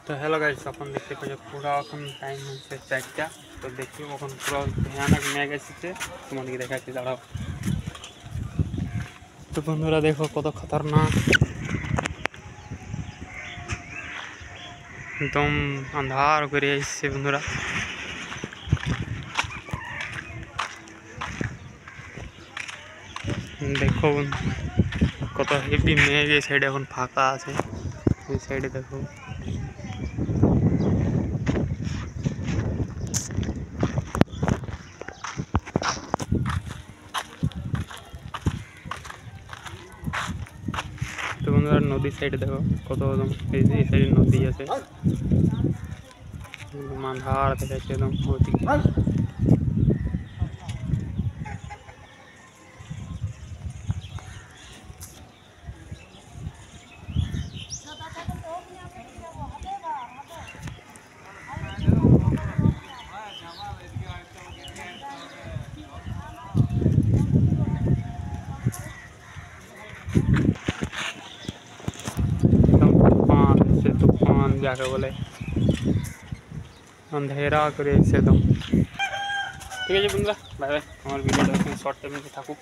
তো hello guys, এখন দেখতে পাচ্ছ পুরো এখন টাইম হচ্ছে 4টা। তো দেখি এখন পুরো ভয়ানক মেঘ এসেছে, তোমাদেরকে দেখাচ্ছি, দাঁড়াও। তো বন্ধুরা দেখো কত খতরনাক, একদম আন্ধার করে এসছে বন্ধুরা। দেখো কত হেভি মেঘ, এই সাইডে এখন ফাঁকা আছে, এই সাইডে দেখো। তো বন্ধুরা নদীর সাইডে দেখো কত একদম, এই সাইডে নদী আছে, আন্ধার দেখাচ্ছে একদম ওদিকে। तूफान जाके बोले अंधेरा करे एकदम। ठीक है बंधुरा, बाय बाय। हमारे भिडियो शर्ट टाइम थाकुक।